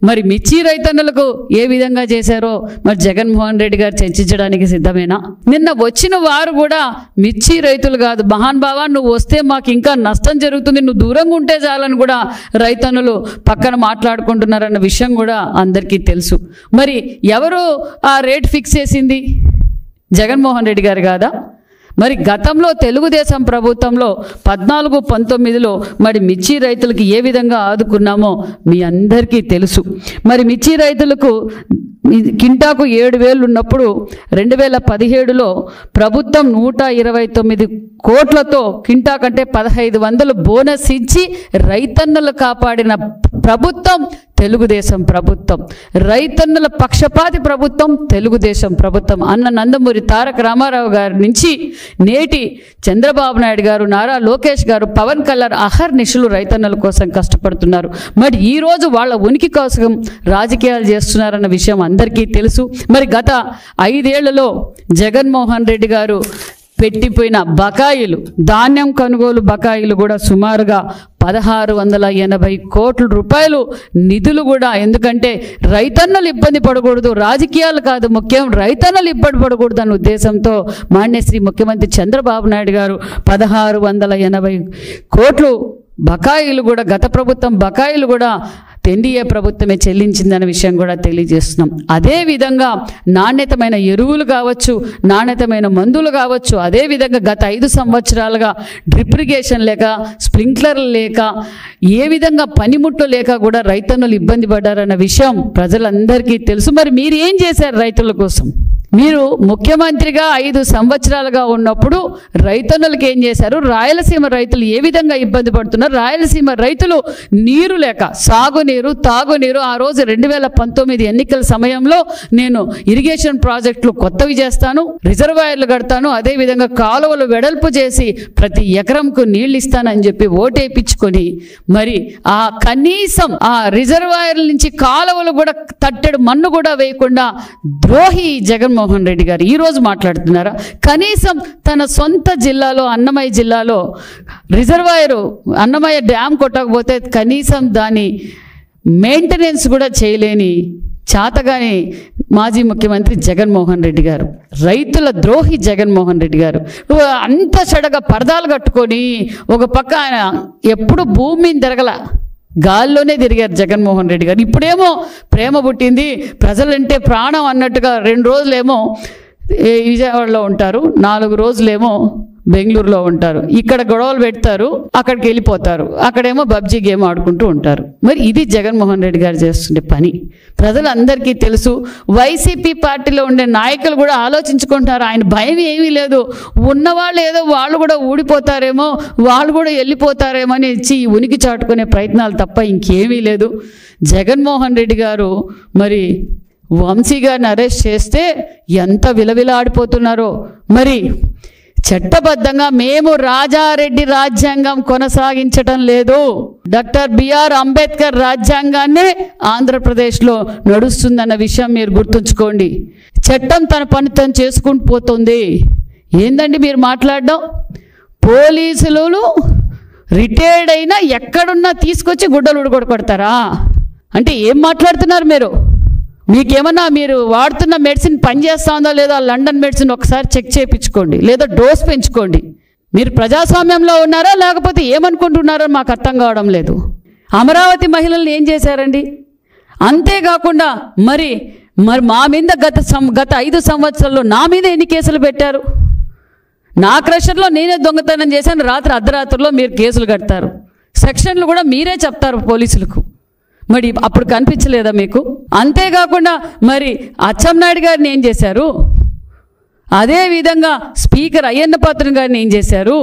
మరి మిర్చి రైతన్నులకు ఏ విధంగా చేశారో మరి జగన్మోహన్ రెడ్డి గారు చర్చించడానికి సిద్ధమేనా? నిన్న వచ్చిన వారు కూడా మిర్చి రైతులు కాదు, మహాన్ బావా నువ్వు వస్తే మాకు ఇంకా నష్టం జరుగుతుంది, నువ్వు దూరంగా ఉంటే చాలని కూడా రైతన్నులు పక్కన మాట్లాడుకుంటున్నారన్న విషయం కూడా అందరికీ తెలుసు. మరి ఎవరు ఆ రేట్ ఫిక్స్ చేసింది? జగన్మోహన్ రెడ్డి గారు కాదా? మరి గతంలో తెలుగుదేశం ప్రభుత్వంలో 14-19లో మరి మిర్చి రైతులకు ఏ విధంగా ఆదుకున్నామో మీ అందరికీ తెలుసు. మరి మిర్చి రైతులకు కింటాకు 7,000 ఉన్నప్పుడు 2017లో ప్రభుత్వం 129 కోట్లతో కింటా కంటే 1,500 బోనస్ ఇచ్చి రైతన్నులు కాపాడిన ప్రభుత్వం తెలుగుదేశం ప్రభుత్వం. రైతన్నుల పక్షపాతి ప్రభుత్వం తెలుగుదేశం ప్రభుత్వం. అన్న నందమూరి తారక రామారావు గారి నుంచి నేటి చంద్రబాబు నాయుడు గారు, నారా లోకేష్ గారు, పవన్ కళ్యాణ్ అహర్నిశలు రైతన్నుల కోసం కష్టపడుతున్నారు. మరి ఈరోజు వాళ్ళ ఉనికి కోసం రాజకీయాలు చేస్తున్నారన్న విషయం అందరికీ తెలుసు. మరి గత 5 ఏళ్లలో జగన్మోహన్ రెడ్డి గారు పెట్టిపోయిన బకాయిలు, ధాన్యం కొనుగోలు బకాయిలు కూడా సుమారుగా 1,680 కోట్ల రూపాయలు నిధులు కూడా. ఎందుకంటే రైతన్నులు ఇబ్బంది పడకూడదు, రాజకీయాలు కాదు ముఖ్యం, రైతన్నులు ఇబ్బంది పడకూడదు అన్న ఉద్దేశంతో మాన్యశ్రీ ముఖ్యమంత్రి చంద్రబాబు నాయుడు గారు 1,680 కోట్లు బకాయిలు కూడా, గత ప్రభుత్వం బకాయిలు కూడా ఎన్డీఏ ప్రభుత్వమే చెల్లించిందనే విషయం కూడా తెలియజేస్తున్నాం. అదేవిధంగా నాణ్యతమైన ఎరువులు కావచ్చు, నాణ్యతమైన మందులు కావచ్చు, అదేవిధంగా గత 5 సంవత్సరాలుగా డ్రిప్ ఇరిగేషన్ లేక, స్ప్రింక్లర్లు లేక, ఏ విధంగా పనిముట్లు లేక కూడా రైతన్నులు ఇబ్బంది పడ్డారన్న విషయం ప్రజలందరికీ తెలుసు. మరి మీరు ఏం చేశారు రైతుల కోసం? మీరు ముఖ్యమంత్రిగా 5 సంవత్సరాలుగా ఉన్నప్పుడు రైతన్నులకు ఏం చేశారు? రాయలసీమ రైతులు ఏ విధంగా ఇబ్బంది పడుతున్నారు? రాయలసీమ రైతులు నీరు లేక, సాగునీరు, తాగునీరు, ఆ రోజు 2019 ఎన్నికల సమయంలో నేను ఇరిగేషన్ ప్రాజెక్టులు కొత్తవి చేస్తాను, రిజర్వాయర్లు కడతాను, అదేవిధంగా కాలువలు వెడల్పు చేసి ప్రతి ఎకరంకు నీళ్ళు ఇస్తానని చెప్పి ఓటేపించుకొని మరి ఆ కనీసం ఆ రిజర్వాయర్ల నుంచి కాలువలు కూడా తట్టెడు మన్ను కూడా వేయకుండా ద్రోహి జగన్మోహన్ రెడ్డి గారు ఈరోజు మాట్లాడుతున్నారా? కనీసం తన సొంత జిల్లాలో, అన్నమయ్య జిల్లాలో రిజర్వాయరు, అన్నమయ్య డ్యామ్ కొట్టకపోతే కనీసం దాని మెయింటెనెన్స్ కూడా చేయలేని చాతగాని మాజీ ముఖ్యమంత్రి జగన్మోహన్ రెడ్డి గారు, రైతుల ద్రోహి జగన్మోహన్ రెడ్డి గారు. అంత చెడగా పరదాలు కట్టుకొని ఒక పక్క ఆయన ఎప్పుడు భూమి మీద తిరగల, గాల్లోనే తిరిగారు జగన్మోహన్ రెడ్డి గారు. ఇప్పుడేమో ప్రేమ పుట్టింది, ప్రజలంటే ప్రాణం అన్నట్టుగా 2 రోజులేమో విజయవాడలో ఉంటారు, 4 రోజులేమో బెంగళూరులో ఉంటారు. ఇక్కడ గొడవలు పెడతారు, అక్కడికి వెళ్ళిపోతారు, అక్కడేమో పబ్జీ గేమ్ ఆడుకుంటూ ఉంటారు. మరి ఇది జగన్మోహన్ రెడ్డి గారు చేస్తుండే పని ప్రజలందరికీ తెలుసు. వైసీపీ పార్టీలో ఉండే నాయకులు కూడా ఆలోచించుకుంటారు. ఆయన భయం ఏమీ లేదు, ఉన్నవాళ్ళు ఏదో వాళ్ళు కూడా ఊడిపోతారేమో, వాళ్ళు కూడా వెళ్ళిపోతారేమో అని ఇచ్చి ఉనికి చాటుకునే ప్రయత్నాలు తప్ప ఇంకేమీ లేదు. జగన్మోహన్ రెడ్డి గారు మరి వంశీ గారిని అరెస్ట్ చేస్తే ఎంత విలవిలాడిపోతున్నారో. మరి చట్టబద్ధంగా మేము రాజారెడ్డి రాజ్యాంగం కొనసాగించటం లేదు, డాక్టర్ బిఆర్ అంబేద్కర్ రాజ్యాంగాన్నే ఆంధ్రప్రదేశ్లో నడుస్తుందన్న విషయం మీరు గుర్తుంచుకోండి. చట్టం తన పని తను చేసుకుంటూ పోతుంది. ఏందండి మీరు మాట్లాడడం? పోలీసులు రిటైర్డ్ అయినా ఎక్కడున్నా తీసుకొచ్చి గుడ్డలు ఉడగొడతారా? అంటే ఏం మాట్లాడుతున్నారు మీరు? మీకేమన్నా మీరు వాడుతున్న మెడిసిన్ పనిచేస్తా ఉందో లేదో లండన్ మెడిసిన్ ఒకసారి చెక్ చేయించుకోండి, లేదా డోస్ పెంచుకోండి. మీరు ప్రజాస్వామ్యంలో ఉన్నారా లేకపోతే ఏమనుకుంటున్నారో మాకు అర్థం కావడం లేదు. అమరావతి మహిళలను ఏం చేశారండి? అంతేకాకుండా మరి మా మీద గత 5 సంవత్సరాల్లో నా మీద ఎన్ని కేసులు పెట్టారు? నా క్రషర్లో నేనే దొంగతనం చేశాను, రాత్రి అర్ధరాత్రిలో మీరు కేసులు కడతారు, సెక్షన్లు కూడా మీరే చెప్తారు పోలీసులకు. మరి అప్పుడు కనిపించలేదా మీకు? అంతేకాకుండా మరి అచ్చెన్నాయుడు గారిని ఏం చేశారు? అదేవిధంగా స్పీకర్ అయ్యన్న పాత్రుడు గారిని ఏం చేశారు?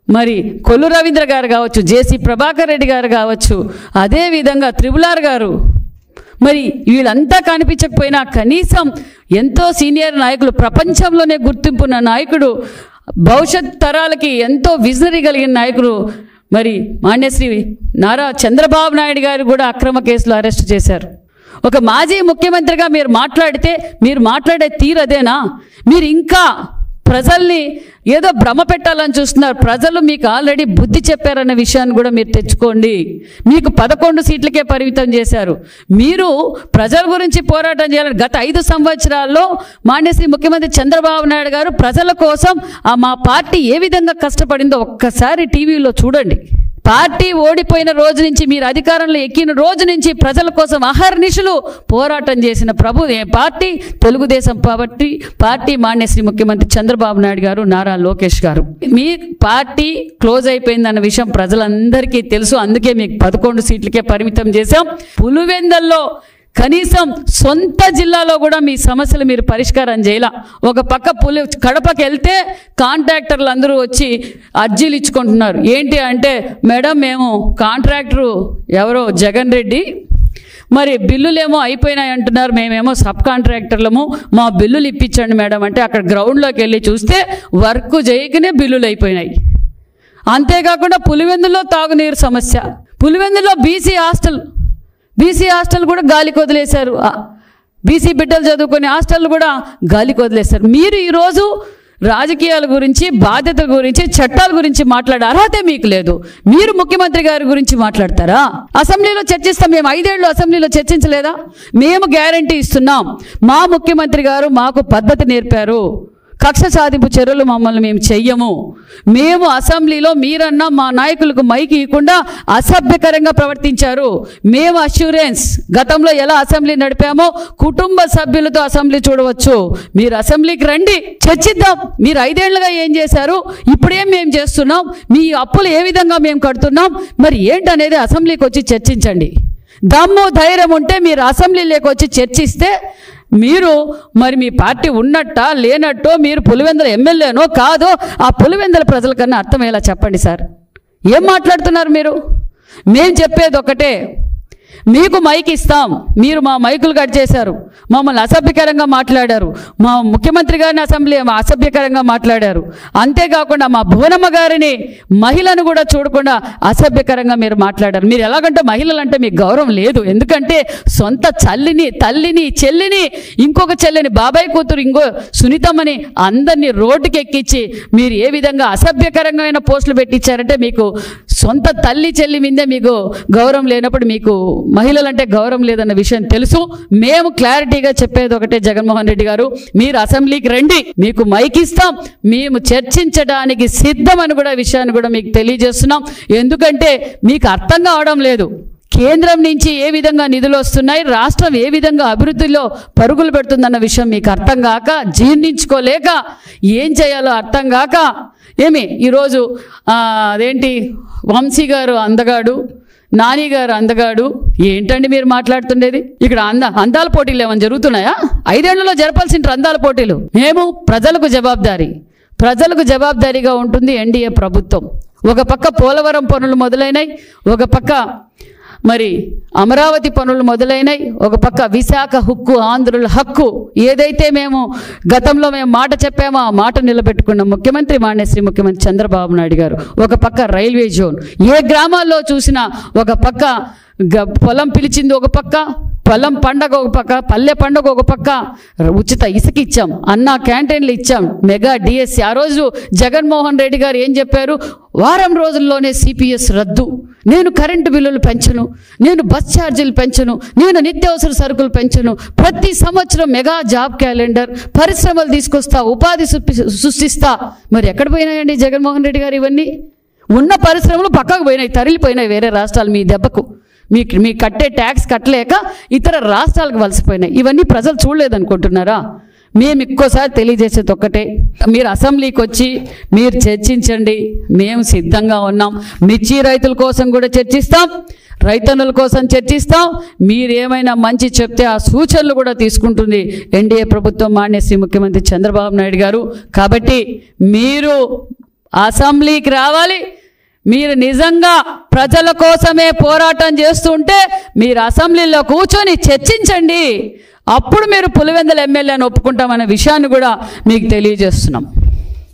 మరి కొల్లు రవీంద్ర గారు కావచ్చు, జేసీ ప్రభాకర్ రెడ్డి గారు కావచ్చు, అదేవిధంగా త్రిపులార్ గారు, మరి వీళ్ళంతా కనిపించకపోయినా కనీసం ఎంతో సీనియర్ నాయకులు, ప్రపంచంలోనే గుర్తింపున్న నాయకుడు, భవిష్యత్ తరాలకి ఎంతో విజనరీ కలిగిన నాయకుడు మరి మాన్యశ్రీ నారా చంద్రబాబు నాయుడు గారు కూడా అక్రమ కేసులు అరెస్ట్ చేశారు. ఒక మాజీ ముఖ్యమంత్రిగా మీరు మాట్లాడితే మీరు మాట్లాడే తీరు అదేనా? మీరు ఇంకా ప్రజల్ని ఏదో భ్రమ పెట్టాలని చూస్తున్నారు. ప్రజలు మీకు ఆల్రెడీ బుద్ధి చెప్పారన్న విషయాన్ని కూడా మీరు తెచ్చుకోండి. మీకు 11 సీట్లకే పరిమితం చేశారు. మీరు ప్రజల గురించి పోరాటం చేయాలని గత 5 సంవత్సరాల్లో మాన్యశ్రీ ముఖ్యమంత్రి చంద్రబాబు నాయుడు గారు ప్రజల కోసం మా పార్టీ ఏ విధంగా కష్టపడిందో ఒక్కసారి టీవీలో చూడండి. పార్టీ ఓడిపోయిన రోజు నుంచి, మీరు అధికారంలో ఎక్కిన రోజు నుంచి ప్రజల కోసం అహర్నిశలు పోరాటం చేసిన పార్టీ తెలుగుదేశం పార్టీ మాన్యశ్రీ ముఖ్యమంత్రి చంద్రబాబు నాయుడు గారు, నారా లోకేష్ గారు. మీ పార్టీ క్లోజ్ అయిపోయిందన్న విషయం ప్రజలందరికీ తెలుసు. అందుకే మీకు 11 సీట్లకే పరిమితం చేశాం. పులివెందల్లో కనీసం సొంత జిల్లాలో కూడా మీ సమస్యలు మీరు పరిష్కారం చేయాల. ఒక పక్క కడపకి వెళ్తే కాంట్రాక్టర్లు అందరూ వచ్చి అర్జీలు ఇచ్చుకుంటున్నారు. ఏంటి అంటే, మేడం మేము కాంట్రాక్టరు ఎవరో జగన్ రెడ్డి, మరి బిల్లులేమో అయిపోయినాయి అంటున్నారు, మేమేమో సబ్ కాంట్రాక్టర్లము, మా బిల్లులు ఇప్పించండి మేడం అంటే అక్కడ గ్రౌండ్లోకి వెళ్ళి చూస్తే వర్క్ చేయకనే బిల్లులు అయిపోయినాయి. అంతేకాకుండా పులివెందులో తాగునీరు సమస్య, పులివెందులో బీసీ హాస్టల్ కూడా గాలికి వదిలేశారు. బీసీ బిడ్డలు చదువుకునే హాస్టల్ కూడా గాలికి వదిలేశారు. మీరు ఈరోజు రాజకీయాల గురించి, బాధ్యతల గురించి, చట్టాల గురించి మాట్లాడే అర్హతే మీకు లేదు. మీరు ముఖ్యమంత్రి గారి గురించి మాట్లాడతారా? అసెంబ్లీలో చర్చిస్తాం. మేము 5 ఏళ్ళు అసెంబ్లీలో చర్చించలేదా? మేము గ్యారంటీ ఇస్తున్నాం. మా ముఖ్యమంత్రి గారు మాకు పద్ధతి నేర్పారు. కక్ష సాధింపు చర్యలు మమ్మల్ని మేము చెయ్యము. మేము అసెంబ్లీలో మీరన్నా మా నాయకులకు మైక్ ఇవ్వకుండా అసభ్యకరంగా ప్రవర్తించారు. మేము అష్యూరెన్స్ గతంలో ఎలా అసెంబ్లీ నడిపామో కుటుంబ సభ్యులతో అసెంబ్లీ చూడవచ్చు. మీరు అసెంబ్లీకి రండి, చర్చిద్దాం. మీరు 5 ఏళ్లుగా ఏం చేశారు, ఇప్పుడేం మేము చేస్తున్నాం, మీ అప్పులు ఏ విధంగా మేము కడుతున్నాం, మరి ఏంటనేది అసెంబ్లీకి వచ్చి చర్చించండి. దమ్ము ధైర్యం ఉంటే మీరు అసెంబ్లీలోకి వచ్చి చర్చిస్తే, మీరు మరి మీ పార్టీ ఉన్నట్టా లేనట్టో, మీరు పులివెందుల ఎమ్మెల్యేనో కాదో ఆ పులివెందుల ప్రజలకన్నా అర్థమయ్యేలా చెప్పండి సార్. ఏం మాట్లాడుతున్నారు మీరు? మేము చెప్పేది ఒకటే, మీకు మైక్ ఇస్తాం. మీరు మా మైకులు కట్ చేశారు, మమ్మల్ని అసభ్యకరంగా మాట్లాడారు, మా ముఖ్యమంత్రి గారిని అసెంబ్లీ అసభ్యకరంగా మాట్లాడారు. అంతేకాకుండా మా భువనమ్మ గారిని, మహిళను కూడా చూడకుండా అసభ్యకరంగా మీరు మాట్లాడారు. మీరు ఎలాగంటే మహిళలంటే మీకు గౌరవం లేదు. ఎందుకంటే సొంత తల్లిని చెల్లిని, ఇంకొక చెల్లిని, బాబాయ్ కూతురు ఇంకో సునీతమ్మని అందరినీ రోడ్డుకి ఎక్కించి మీరు ఏ విధంగా అసభ్యకరమైన పోస్టులు పెట్టించారంటే, మీకు సొంత తల్లి చెల్లి మీదే మీకు గౌరవం లేనప్పుడు మీకు మహిళలంటే గౌరవం లేదన్న విషయం తెలుసు. మేము క్లారిటీగా చెప్పేది ఒకటే, జగన్మోహన్ రెడ్డి గారు మీరు అసెంబ్లీకి రండి, మీకు మైక్ ఇస్తాం, మేము చర్చించడానికి సిద్ధమని కూడా విషయాన్ని కూడా మీకు తెలియజేస్తున్నాం. ఎందుకంటే మీకు అర్థం కావడం లేదు. కేంద్రం నుంచి ఏ విధంగా నిధులు వస్తున్నాయి, రాష్ట్రం ఏ విధంగా అభివృద్ధిలో పరుగులు పెడుతుందన్న విషయం మీకు అర్థం కాక, జీర్ణించుకోలేక, ఏం చేయాలో అర్థం కాక ఈరోజు అదేంటి వంశీ గారు అందగాడు, నాని గారు అందగాడు, ఏంటండి మీరు మాట్లాడుతుండేది? ఇక్కడ అందాల పోటీలు ఏమైనా జరుగుతున్నాయా? 5 ఏళ్లలో జరపాల్సిన అందాల పోటీలు. మేము ప్రజలకు జవాబుదారీగా ఉంటుంది ఎన్డీఏ ప్రభుత్వం. ఒక పక్క పోలవరం పనులు మొదలైనాయి, ఒక పక్క మరి అమరావతి పనులు మొదలైనాయి, ఒక పక్క విశాఖ హక్కు, ఆంధ్రుల హక్కు, ఏదైతే మేము గతంలో మాట చెప్పామో ఆ మాట నిలబెట్టుకున్న ముఖ్యమంత్రి మాన్యశ్రీ ముఖ్యమంత్రి చంద్రబాబు నాయుడు గారు. ఒక పక్క రైల్వే జోన్, ఏ గ్రామాల్లో చూసినా ఒక పక్క పొలం పిలిచింది, ఒక పక్క పొలం పండగ, ఒక పక్క పల్లె పండగ, ఒక పక్క ఉచిత ఇసుక ఇచ్చాం, అన్నా క్యాంటీన్లు ఇచ్చాం, మెగా డిఎస్సి. ఆ రోజు జగన్మోహన్ రెడ్డి గారు ఏం చెప్పారు? వారం రోజుల్లోనే సిపిఎస్ రద్దు, నేను కరెంటు బిల్లులు పెంచను, నేను బస్ ఛార్జీలు పెంచను, నేను నిత్యావసర సరుకులు పెంచను, ప్రతి సంవత్సరం మెగా జాబ్ క్యాలెండర్, పరిశ్రమలు తీసుకొస్తా, ఉపాధి సృష్టిస్తా. మరి ఎక్కడ పోయినాయండి జగన్మోహన్ రెడ్డి గారు? ఇవన్నీ ఉన్న పరిశ్రమలు పక్కకు పోయినాయి, తరలిపోయినాయి వేరే రాష్ట్రాలు. మీ దెబ్బకు మీ కట్టే ట్యాక్స్ కట్టలేక ఇతర రాష్ట్రాలకు వలసిపోయినాయి. ఇవన్నీ ప్రజలు చూడలేదనుకుంటున్నారా? మేము ఇంకోసారి తెలియజేసేది ఒక్కటే, మీరు అసెంబ్లీకి వచ్చి మీరు చర్చించండి, మేము సిద్ధంగా ఉన్నాం. మిర్చి రైతుల కోసం కూడా చర్చిస్తాం, రైతన్నుల కోసం చర్చిస్తాం. మీరు ఏమైనా మంచి చెప్తే ఆ సూచనలు కూడా తీసుకుంటుంది ఎన్డీఏ ప్రభుత్వం, మాన్యశ్రీ ముఖ్యమంత్రి చంద్రబాబు నాయుడు గారు. కాబట్టి మీరు అసెంబ్లీకి రావాలి. మీరు నిజంగా ప్రజల కోసమే పోరాటం చేస్తుంటే మీరు అసెంబ్లీలో కూర్చొని చర్చించండి. అప్పుడు మీరు పులివెందుల ఎమ్మెల్యేని ఒప్పుకుంటామనే విషయాన్ని కూడా మీకు తెలియజేస్తున్నాం.